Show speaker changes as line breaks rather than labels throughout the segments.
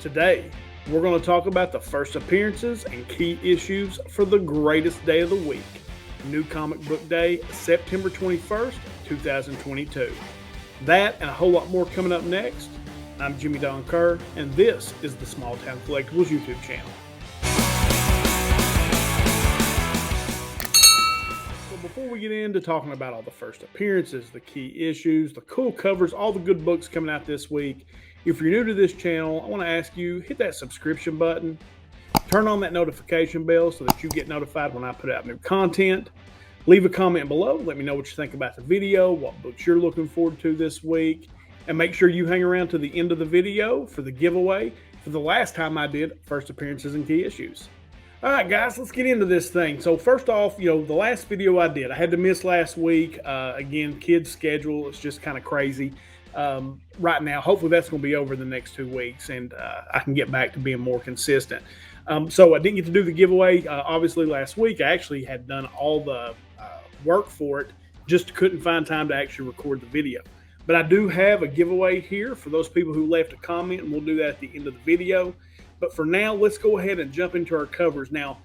Today, we're going to talk about the first appearances and key issues for the greatest day of the week, New Comic Book Day, September 21st, 2022. That and a whole lot more coming up next. I'm Jimmy Don Kerr, and this is the Small Town Collectibles YouTube channel. So before we get into talking about all the first appearances, the key issues, the cool covers, all the good books coming out this week, if you're new to this channel, I want to ask you, hit that subscription button, turn on that notification bell so that you get notified when I put out new content. Leave a comment below, let me know what you think about the video, what books you're looking forward to this week, and make sure you hang around to the end of the video for the giveaway for the last time I did first appearances and key issues. All right, guys, let's get into this thing. So first off, the last video I did, I had to miss last week. Again, kids' schedule is just kind of crazy right now. Hopefully that's going to be over the next 2 weeks, and I can get back to being more consistent. So I didn't get to do the giveaway, obviously, last week. I actually had done all the work for it, just couldn't find time to actually record the video. But I do have a giveaway here for those people who left a comment, and we'll do that at the end of the video. But for now, let's go ahead and jump into our covers. Now,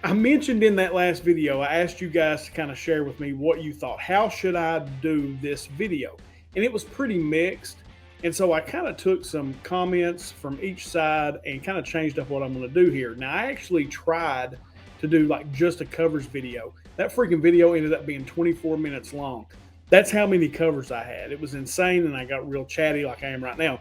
I mentioned in that last video, I asked you guys to kind of share with me what you thought. How should I do this video? And it was pretty mixed. And so I kind of took some comments from each side and kind of changed up what I'm going to do here. Now, I actually tried to do like just a covers video. That freaking video ended up being 24 minutes long. That's how many covers I had. It was insane, and I got real chatty like I am right now.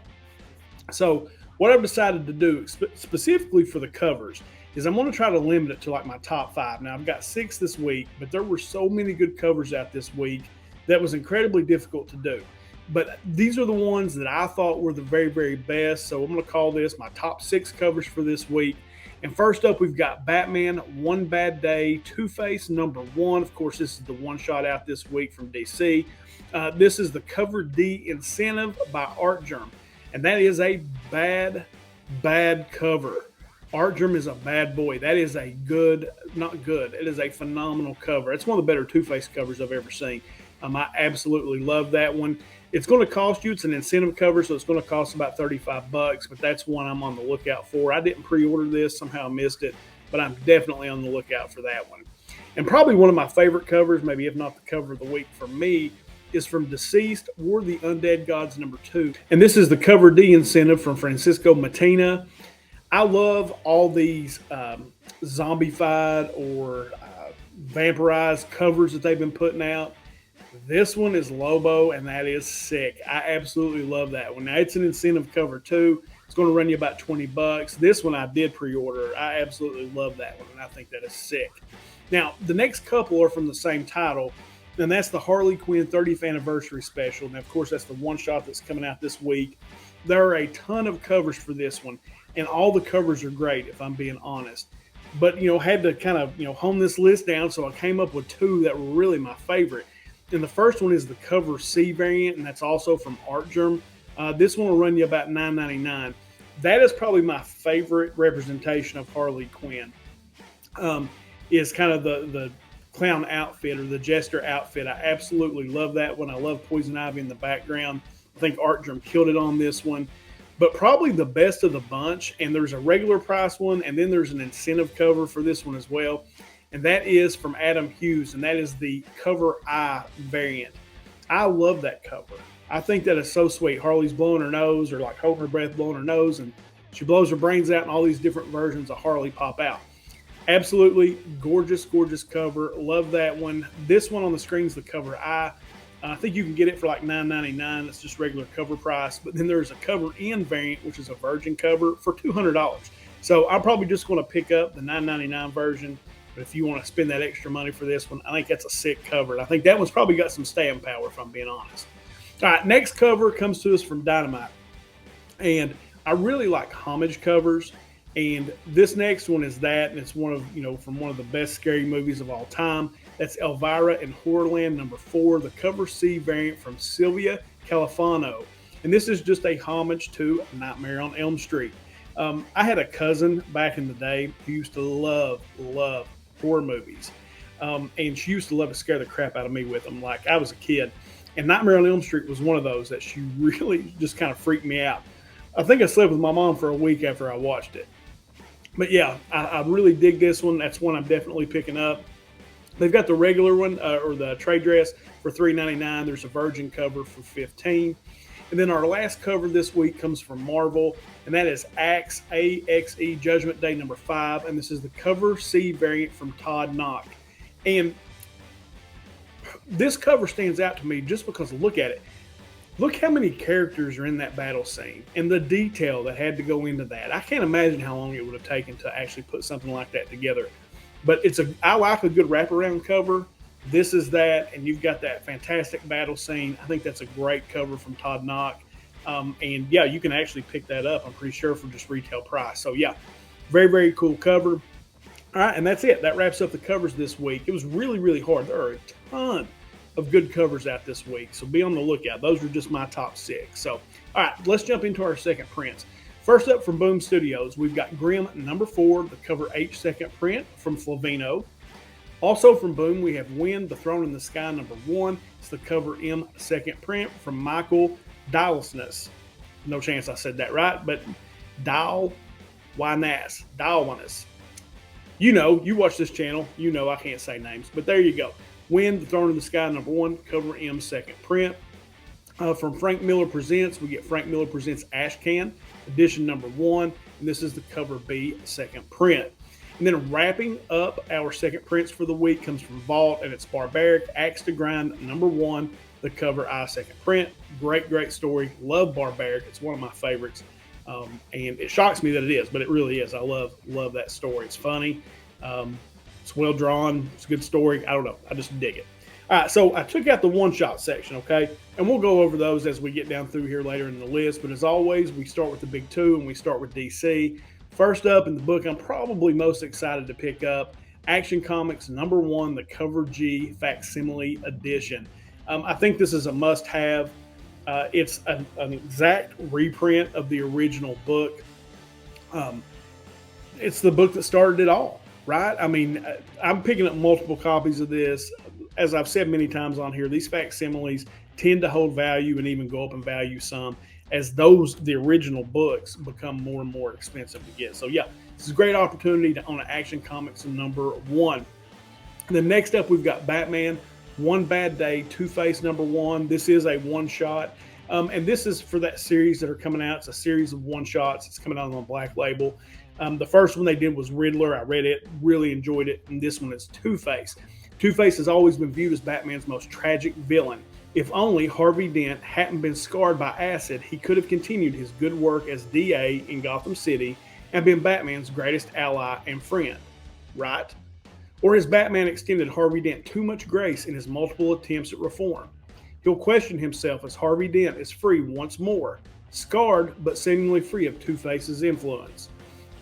So what I've decided to do specifically for the covers is I'm going to try to limit it to like my top 5. Now, I've got 6 this week, but there were so many good covers out this week that was incredibly difficult to do. But these are the ones that I thought were the very, very best. So I'm going to call this my top 6 covers for this week. And first up, we've got Batman, One Bad Day, Two-Face #1. Of course, this is the one shot out this week from DC. This is the Cover D Incentive by Artgerm. And that is a bad, bad cover. Artgerm is a bad boy. That is a good, not good, it is a phenomenal cover. It's one of the better Two-Face covers I've ever seen. I absolutely love that one. It's going to cost you, it's an incentive cover, so it's going to cost about $35, but that's one I'm on the lookout for. I didn't pre-order this, somehow I missed it, but I'm definitely on the lookout for that one. And probably one of my favorite covers, maybe if not the cover of the week for me, is from Deceased, War of the Undead Gods #2. And this is the Cover D incentive from Francisco Matina. I love all these zombified or vampirized covers that they've been putting out. This one is Lobo, and that is sick. I absolutely love that one. Now, it's an incentive cover, too. It's going to run you about $20. This one I did pre-order. I absolutely love that one, and I think that is sick. Now, the next couple are from the same title, and that's the Harley Quinn 30th Anniversary Special. Now, of course, that's the one shot that's coming out this week. There are a ton of covers for this one, and all the covers are great, if I'm being honest. But, had to kind of, hone this list down, so I came up with 2 that were really my favorite. And the first one is the Cover C variant, and that's also from Artgerm. This one will run you about $9.99. That is probably my favorite representation of Harley Quinn. Is kind of the clown outfit or the jester outfit. I absolutely love that one. I love Poison Ivy in the background. I think Artgerm killed it on this one. But probably the best of the bunch, and there's a regular price one, and then there's an incentive cover for this one as well. And that is from Adam Hughes, and that is the Cover I variant. I love that cover. I think that is so sweet. Harley's blowing her nose, or like holding her breath, blowing her nose, and she blows her brains out, and all these different versions of Harley pop out. Absolutely gorgeous, gorgeous cover. Love that one. This one on the screen is the Cover I. I think you can get it for like $9.99. It's just regular cover price. But then there's a Cover N variant, which is a virgin cover, for $200. So I'm probably just going to pick up the $9.99 version. But if you want to spend that extra money for this one, I think that's a sick cover. And I think that one's probably got some staying power, if I'm being honest. All right, next cover comes to us from Dynamite. And I really like homage covers. And this next one is that, and it's one of, from one of the best scary movies of all time. That's Elvira in Horrorland #4, the Cover C variant from Sylvia Califano. And this is just a homage to Nightmare on Elm Street. I had a cousin back in the day who used to love horror movies. And she used to love to scare the crap out of me with them like I was a kid. And Nightmare on Elm Street was one of those that she really just kind of freaked me out. I think I slept with my mom for a week after I watched it. But yeah, I really dig this one. That's one I'm definitely picking up. They've got the regular one or the trade dress for $3.99. There's a virgin cover for $15. And then our last cover this week comes from Marvel, and that is Axe AXE Judgment Day #5, and this is the cover C variant from Todd Knock. And this cover stands out to me just because look at it. Look how many characters are in that battle scene and the detail that had to go into that. I can't imagine how long it would have taken to actually put something like that together. But I like a good wraparound cover. This is that, and you've got that fantastic battle scene. I think that's a great cover from Todd Knock. And yeah, you can actually pick that up, I'm pretty sure, for just retail price. So yeah, very, very cool cover. All right, and that's it. That wraps up the covers this week. It was really, really hard. There are a ton of good covers out this week, so be on the lookout. Those are just my top 6. So, all right, let's jump into our second prints. First up from Boom Studios, we've got Grimm #4, the cover H second print from Flavino. Also from Boom, we have Wind, the Throne in the Sky #1. It's the cover M second print from Michael Dialsness. No chance I said that right, but Dialwanas. You know, you watch this channel, you know I can't say names, but there you go. Wind, the Throne in the Sky #1, cover M second print. From Frank Miller Presents, we get Frank Miller Presents Ashcan, edition #1, and this is the cover B second print. And then wrapping up our second prints for the week comes from Vault, and it's Barbaric Axe to Grind #1, the cover I second print. Great, great story. Love Barbaric. It's one of my favorites. And it shocks me that it is, but it really is. I love that story. It's funny. It's well drawn. It's a good story. I don't know. I just dig it. All right, so I took out the one-shot section, okay? And we'll go over those as we get down through here later in the list. But as always, we start with the big two, and we start with DC. First up in the book I'm probably most excited to pick up, Action Comics #1, the Cover G Facsimile Edition. I think this is a must-have. It's an exact reprint of the original book. It's the book that started it all, right? I mean, I'm picking up multiple copies of this. As I've said many times on here, these facsimiles tend to hold value and even go up in value some as the original books become more and more expensive to get. So yeah, this is a great opportunity to own an Action Comics #1. And then next up, we've got Batman One Bad Day, Two-Face #1. This is a one-shot. And this is for that series that are coming out. It's a series of one-shots. It's coming out on Black Label. The first one they did was Riddler. I read it, really enjoyed it. And this one is Two-Face. Two-Face has always been viewed as Batman's most tragic villain. If only Harvey Dent hadn't been scarred by acid, he could have continued his good work as DA in Gotham City and been Batman's greatest ally and friend, right? Or has Batman extended Harvey Dent too much grace in his multiple attempts at reform? He'll question himself as Harvey Dent is free once more, scarred but seemingly free of Two-Face's influence.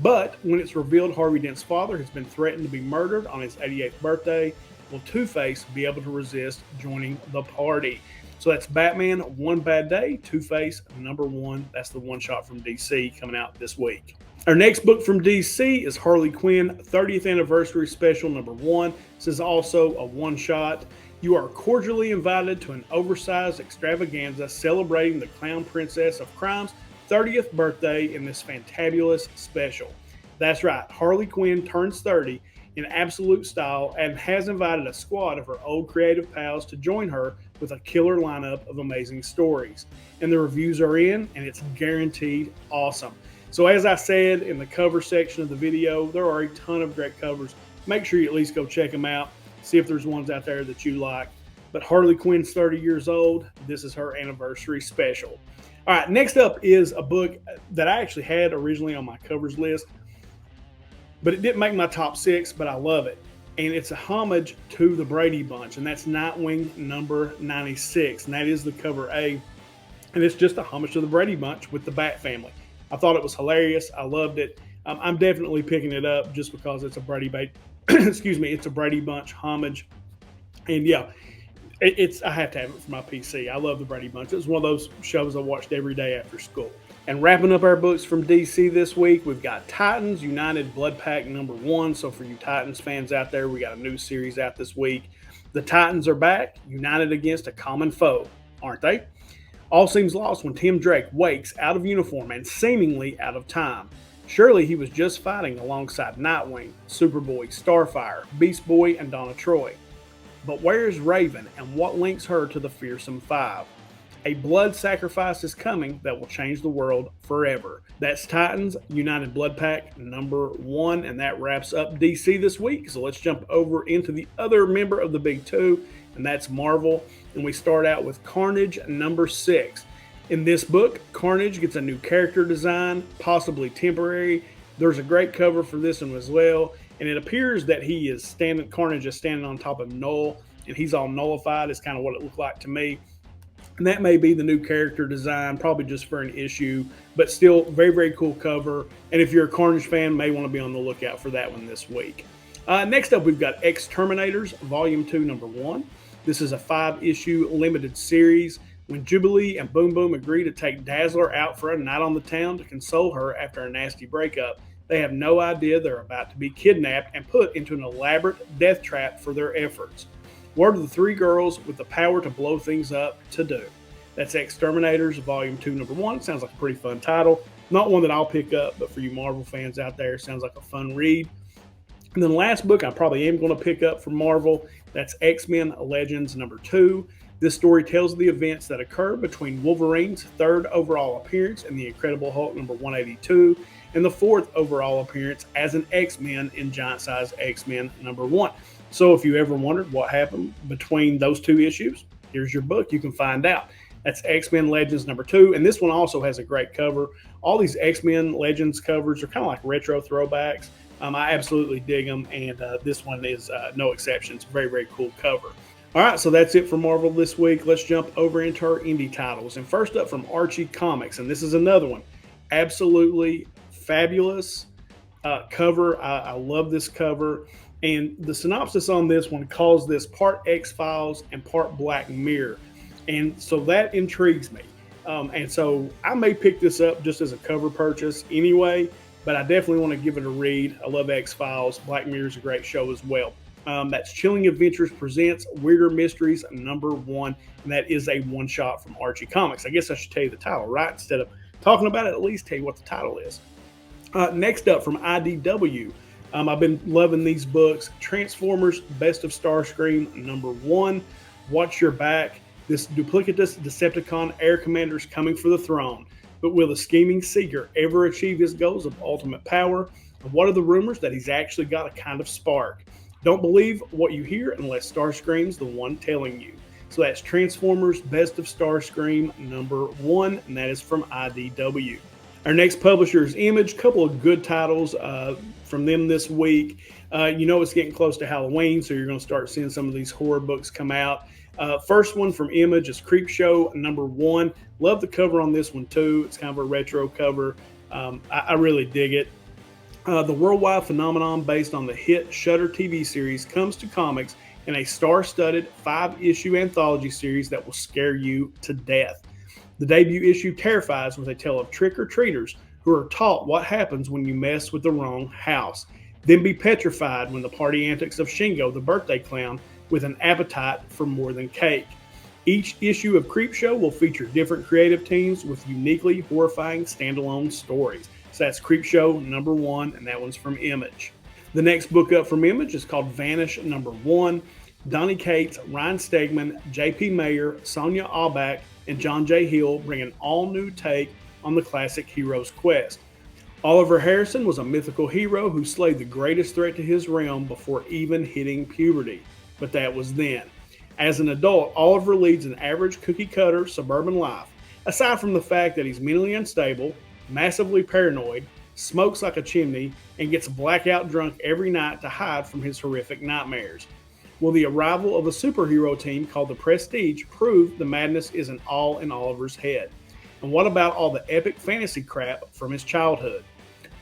But when it's revealed Harvey Dent's father has been threatened to be murdered on his 88th birthday, will Two-Face be able to resist joining the party? So that's Batman One Bad Day, Two-Face #1. That's the one shot from DC coming out this week. Our next book from DC is Harley Quinn 30th Anniversary Special #1. This is also a one shot. You are cordially invited to an oversized extravaganza celebrating the Clown Princess of Crime's 30th birthday in this fantabulous special. That's right, Harley Quinn turns 30 in absolute style and has invited a squad of her old creative pals to join her with a killer lineup of amazing stories. And the reviews are in, and it's guaranteed awesome. So as I said in the cover section of the video, there are a ton of great covers. Make sure you at least go check them out, see if there's ones out there that you like. But Harley Quinn's 30 years old. This is her anniversary special. All right, next up is a book that I actually had originally on my covers list, but it didn't make my top 6, but I love it. And it's a homage to the Brady Bunch, and that's Nightwing #96, and that is the cover A. And it's just a homage to the Brady Bunch with the Bat family. I thought it was hilarious. I loved it. I'm definitely picking it up just because it's a it's a Brady Bunch homage. And yeah, I have to have it for my PC. I love the Brady Bunch. It was one of those shows I watched every day after school. And wrapping up our books from DC this week, we've got Titans United Blood Pack #1. So for you Titans fans out there, we got a new series out this week. The Titans are back, united against a common foe, aren't they? All seems lost when Tim Drake wakes out of uniform and seemingly out of time. Surely he was just fighting alongside Nightwing, Superboy, Starfire, Beast Boy, and Donna Troy. But where is Raven and what links her to the Fearsome Five? A blood sacrifice is coming that will change the world forever. That's Titans United Blood Pack #1, and that wraps up DC this week. So let's jump over into the other member of the big two, and that's Marvel. And we start out with Carnage #6. In this book, Carnage gets a new character design, possibly temporary. There's a great cover for this one as well, and it appears that Carnage is standing on top of Null, and he's all nullified, is kind of what it looked like to me. And that may be the new character design, probably just for an issue, but still very, very cool cover. And if you're a Carnage fan, may want to be on the lookout for that one this week. Next up, we've got X-Terminators, Volume 2, #1. This is a 5-issue limited series. When Jubilee and Boom Boom agree to take Dazzler out for a night on the town to console her after a nasty breakup, they have no idea they're about to be kidnapped and put into an elaborate death trap for their efforts. What are the 3 girls with the power to blow things up to do? That's X-Terminators, Volume 2, #1. Sounds like a pretty fun title. Not one that I'll pick up, but for you Marvel fans out there, sounds like a fun read. And then the last book I probably am going to pick up from Marvel, that's X-Men Legends #2. This story tells the events that occur between Wolverine's 3rd overall appearance in The Incredible Hulk #182 and the 4th overall appearance as an X-Men in Giant Size X-Men #1. So if you ever wondered what happened between those 2 issues, here's your book. You can find out. That's X-Men Legends #2, and this one also has a great cover. All these X-Men Legends covers are kind of like retro throwbacks. I absolutely dig them, and this one is no exception. It's a very, very cool cover. All right, so that's it for Marvel this week. Let's jump over into our indie titles. And first up from Archie Comics, and this is another one. Absolutely fabulous cover. I love this cover. And the synopsis on this one calls this part X-Files and part Black Mirror. And so that intrigues me. And so I may pick this up just as a cover purchase anyway, but I definitely want to give it a read. I love X-Files. Black Mirror is a great show as well. That's Chilling Adventures Presents Weirder Mysteries #1, and that is a one-shot from Archie Comics. I guess I should tell you the title, right? Instead of talking about it, at least tell you what the title is. Next up from IDW, I've been loving these books. Transformers Best of Starscream #1. Watch your back. This duplicitous Decepticon Air Commander is coming for the throne. But will the scheming Seeker ever achieve his goals of ultimate power? And what are the rumors that he's actually got a kind of spark? Don't believe what you hear unless Starscream's the one telling you. So that's Transformers Best of Starscream #1, and that is from IDW. Our next publisher is Image. Couple of good titles from them this week. You know it's getting close to Halloween, so you're going to start seeing some of these horror books come out. First one from Image is Creepshow #1. Love the cover on this one too. It's kind of a retro cover. I really dig it. The worldwide phenomenon based on the hit Shudder TV series comes to comics in a star-studded 5-issue anthology series that will scare you to death. The debut issue terrifies with a tale of trick-or-treaters who are taught what happens when you mess with the wrong house, then be petrified when the party antics of Shingo, the birthday clown, with an appetite for more than cake. Each issue of Creepshow will feature different creative teams with uniquely horrifying standalone stories. So that's Creepshow #1, and that one's from Image. The next book up from Image is called Vanish #1. Donny Cates, Ryan Stegman, J.P. Mayer, Sonia Auerbach, and John J. Hill bring an all-new take on the classic hero's quest. Oliver Harrison was a mythical hero who slayed the greatest threat to his realm before even hitting puberty. But that was then. As an adult, Oliver leads an average cookie-cutter suburban life, aside from the fact that he's mentally unstable, massively paranoid, smokes like a chimney, and gets blackout drunk every night to hide from his horrific nightmares. Will the arrival of a superhero team called the Prestige prove the madness isn't all in Oliver's head? And what about all the epic fantasy crap from his childhood?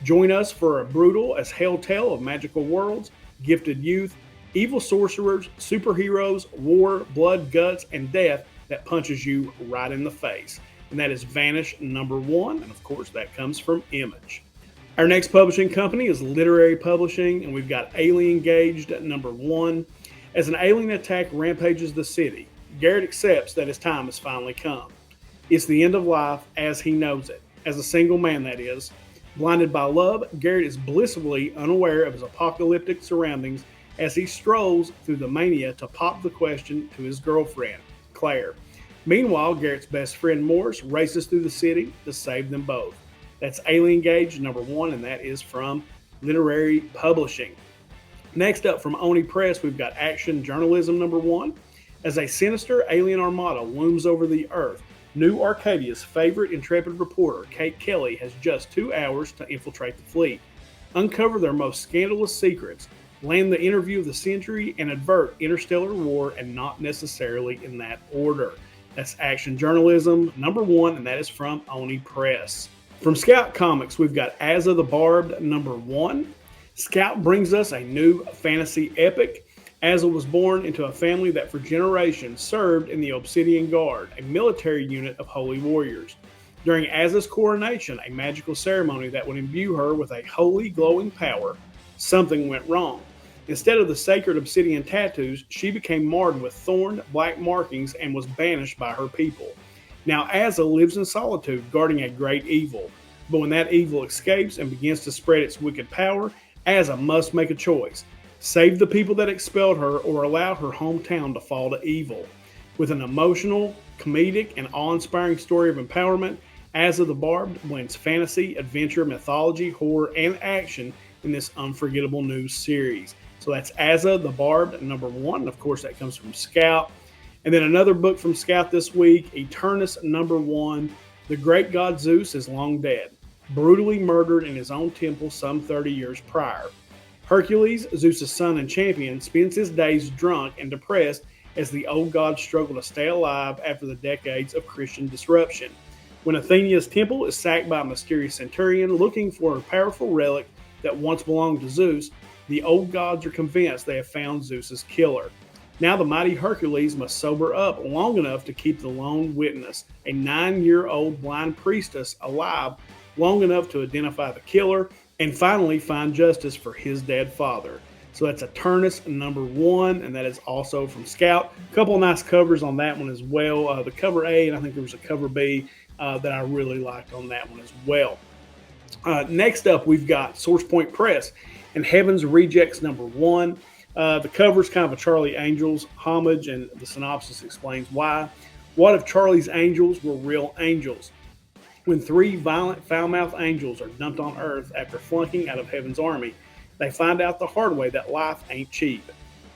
Join us for a brutal as hell tale of magical worlds, gifted youth, evil sorcerers, superheroes, war, blood, guts, and death that punches you right in the face. And that is Vanish #1, and of course that comes from Image. Our next publishing company is Literary Publishing, and we've got Alien Engaged #1. As an alien attack rampages the city, Garrett accepts that his time has finally come. It's the end of life as he knows it, as a single man, that is. Blinded by love, Garrett is blissfully unaware of his apocalyptic surroundings as he strolls through the mania to pop the question to his girlfriend, Claire. Meanwhile, Garrett's best friend Morris races through the city to save them both. That's Alien Gauge #1, and that is from Literary Publishing. Next up from Oni Press, we've got Action Journalism #1. As a sinister alien armada looms over the Earth, New Arcadia's favorite intrepid reporter, Kate Kelly, has just 2 hours to infiltrate the fleet, uncover their most scandalous secrets, land the interview of the century, and avert interstellar war, and not necessarily in that order. That's Action Journalism #1, and that is from Oni Press. From Scout Comics, we've got Asa the Barbed #1. Scout brings us a new fantasy epic. Asa was born into a family that for generations served in the Obsidian Guard, a military unit of holy warriors. During Asa's coronation, a magical ceremony that would imbue her with a holy glowing power, something went wrong. Instead of the sacred obsidian tattoos, she became marred with thorned black markings and was banished by her people. Now Asa lives in solitude, guarding a great evil. But when that evil escapes and begins to spread its wicked power, Asa must make a choice: save the people that expelled her or allow her hometown to fall to evil. With an emotional, comedic, and awe-inspiring story of empowerment, Asa the Barbed blends fantasy, adventure, mythology, horror, and action in this unforgettable new series. So that's Asa the Barbed #1. Of course, that comes from Scout. And then another book from Scout this week, Eternus #1. The great god Zeus is long dead, brutally murdered in his own temple some 30 years prior. Hercules, Zeus' son and champion, spends his days drunk and depressed as the old gods struggle to stay alive after the decades of Christian disruption. When Athena's temple is sacked by a mysterious centurion looking for a powerful relic that once belonged to Zeus, the old gods are convinced they have found Zeus' killer. Now the mighty Hercules must sober up long enough to keep the lone witness, a 9-year-old blind priestess, alive long enough to identify the killer and finally find justice for his dead father. So that's Eternus #1, and that is also from Scout. A couple of nice covers on that one as well. The cover A, and I think there was a cover B that I really liked on that one as well. Next up, we've got Source Point Press and Heaven's Rejects #1. The cover is kind of a Charlie Angels homage, and the synopsis explains why. What if Charlie's angels were real angels? When 3 violent, foul-mouthed angels are dumped on Earth after flunking out of Heaven's army, they find out the hard way that life ain't cheap.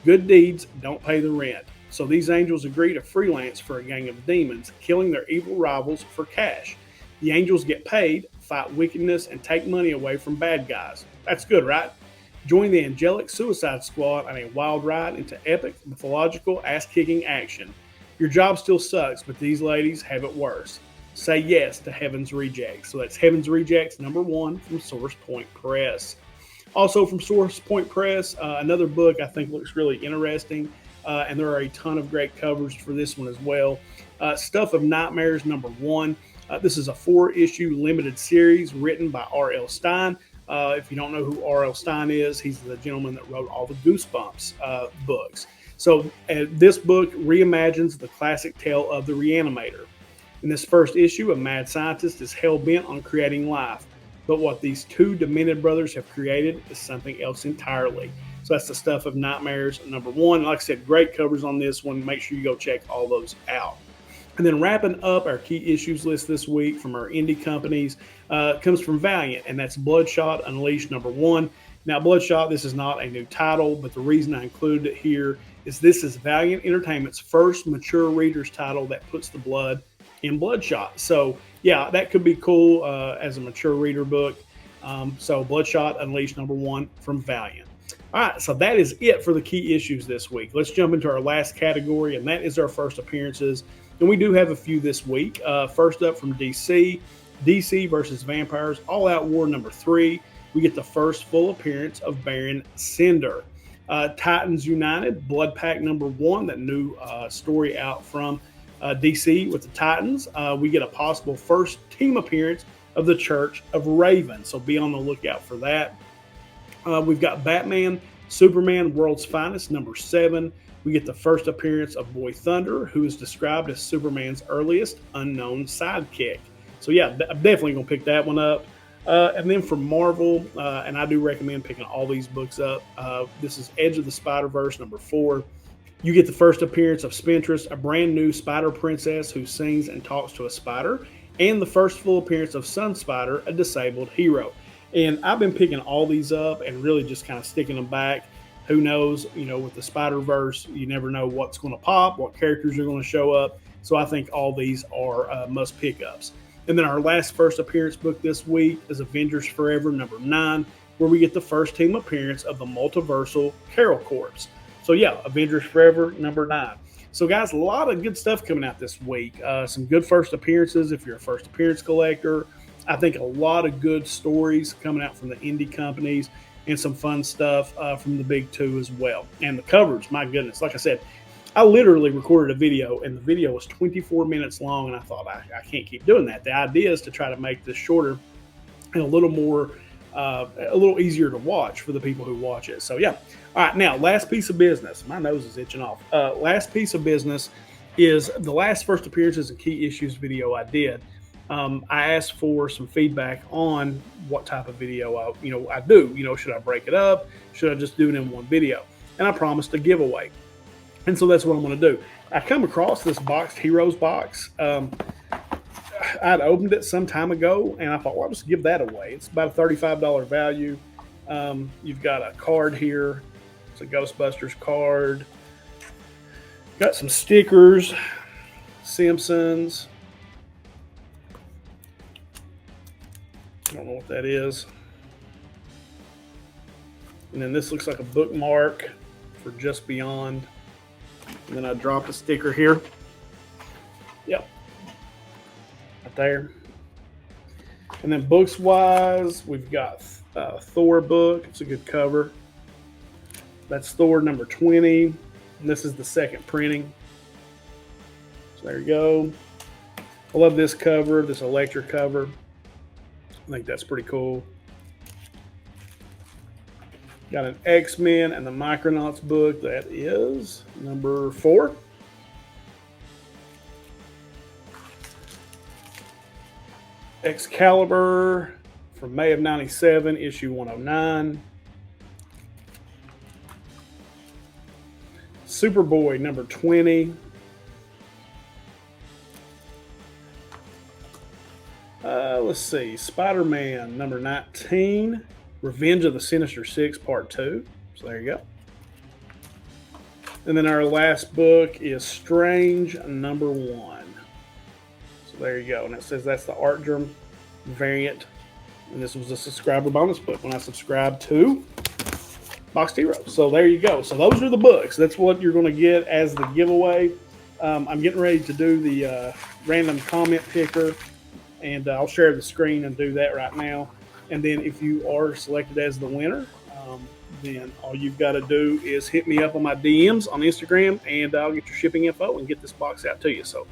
Good deeds don't pay the rent. So these angels agree to freelance for a gang of demons, killing their evil rivals for cash. The angels get paid, fight wickedness, and take money away from bad guys. That's good, right? Join the angelic Suicide Squad on a wild ride into epic, mythological, ass-kicking action. Your job still sucks, but these ladies have it worse. Say yes to Heaven's Rejects. So that's Heaven's Rejects #1 from Source Point Press. Also from Source Point Press, another book I think looks really interesting, and there are a ton of great covers for this one as well. Stuff of Nightmares #1. This is a 4-issue limited series written by R.L. Stine. If you don't know who R.L. Stine is, he's the gentleman that wrote all the Goosebumps books. So this book reimagines the classic tale of the Reanimator. In this first issue, a mad scientist is hell-bent on creating life. But what these 2 demented brothers have created is something else entirely. So that's the Stuff of Nightmares #1. Like I said, great covers on this one. Make sure you go check all those out. And then wrapping up our key issues list this week from our indie companies comes from Valiant, and that's Bloodshot Unleashed #1. Now, Bloodshot, this is not a new title, but the reason I included it here is this is Valiant Entertainment's first mature reader's title that puts the blood in Bloodshot. So, yeah, that could be cool as a mature reader book. So, Bloodshot Unleashed #1 from Valiant. All right, so that is it for the key issues this week. Let's jump into our last category, and that is our first appearances. And we do have a few this week. First up from DC, DC versus Vampires, All Out War #3. We get the first full appearance of Baron Cinder. Titans United, Blood Pack #1, that new story out from DC with the Titans. We get a possible first team appearance of the Church of Raven, so be on the lookout for that. We've got Batman, Superman, World's Finest #7. We get the first appearance of Boy Thunder, who is described as Superman's earliest unknown sidekick. So yeah, I'm definitely going to pick that one up. And then from Marvel, and I do recommend picking all these books up. This is Edge of the Spider-Verse #4. You get the first appearance of Spintress, a brand new spider princess who sings and talks to a spider, and the first full appearance of Sun Spider, a disabled hero. And I've been picking all these up and really just kind of sticking them back. Who knows, with the Spider-Verse, you never know what's going to pop, what characters are going to show up. So I think all these are must pickups. And then our last first appearance book this week is Avengers Forever #9, where we get the first team appearance of the multiversal Carol Corps. So yeah, Avengers Forever #9. So guys, a lot of good stuff coming out this week. Some good first appearances if you're a first appearance collector. I think a lot of good stories coming out from the indie companies and some fun stuff from the big two as well. And the covers, my goodness, like I said, I literally recorded a video and the video was 24 minutes long. And I thought, I can't keep doing that. The idea is to try to make this shorter and a little more, a little easier to watch for the people who watch it. So yeah. All right, now last piece of business. My nose is itching off. Last piece of business is the last first appearances and key issues video I did. I asked for some feedback on what type of video I do. Should I break it up? Should I just do it in one video? And I promised a giveaway. And so that's what I'm going to do. I come across this boxed Heroes box. I'd opened it some time ago, and I thought, well, I'll just give that away. It's about a $35 value. You've got a card here. It's a Ghostbusters card. Got some stickers, Simpsons. I don't know what that is. And then this looks like a bookmark for Just Beyond. And then I dropped a sticker here. Yep. Right there. And then books wise, we've got Thor book. It's a good cover. That's Thor #20. And this is the second printing. So there you go. I love this cover, this electric cover. I think that's pretty cool. Got an X-Men and the Micronauts book. That is #4. Excalibur from May of '97, issue 109. Superboy #20. Let's see, Spider-Man #19, Revenge of the Sinister Six Part 2. So there you go. And then our last book is Strange #1. So there you go. And it says that's the Art Germ variant. And this was a subscriber bonus book when I subscribed to Boxed Heroes. So there you go. So those are the books. That's what you're going to get as the giveaway. I'm getting ready to do the random comment picker. And I'll share the screen and do that right now. And then if you are selected as the winner, then all you've got to do is hit me up on my DMs on Instagram, and I'll get your shipping info and get this box out to you. So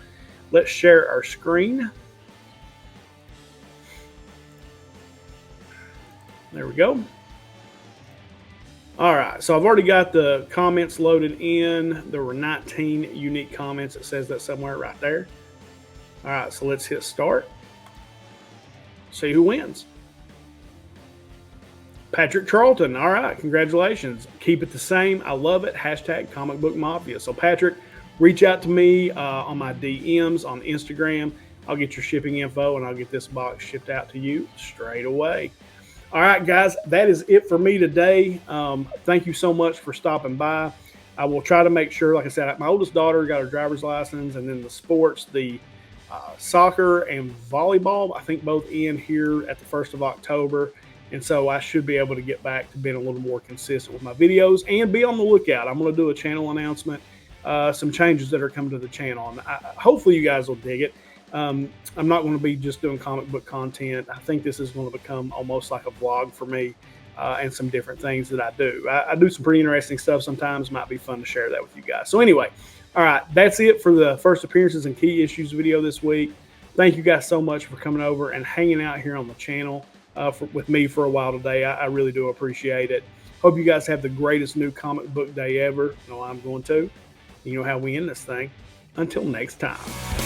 let's share our screen. There we go. All right, so I've already got the comments loaded in. There were 19 unique comments. It says that somewhere right there. All right, so let's hit start. See who wins. Patrick Charlton. All right, congratulations. Keep it the same. I love it. # Comic Book Mafia. So Patrick, reach out to me on my DMs on Instagram. I'll get your shipping info and I'll get this box shipped out to you straight away. All right, guys, that is it for me today. Thank you so much for stopping by. I will try to make sure, like I said, my oldest daughter got her driver's license, and then the sports, the soccer and volleyball, I think both end here at the 1st of October. And so I should be able to get back to being a little more consistent with my videos, and be on the lookout. I'm going to do a channel announcement, some changes that are coming to the channel. And hopefully you guys will dig it. I'm not going to be just doing comic book content. I think this is going to become almost like a vlog for me, and some different things that I do. I do some pretty interesting stuff sometimes. Might be fun to share that with you guys. So anyway, all right, that's it for the first appearances and key issues video this week. Thank you guys so much for coming over and hanging out here on the channel with me for a while today. I really do appreciate it. Hope you guys have the greatest new comic book day ever. You know I'm going to. You know how we end this thing. Until next time.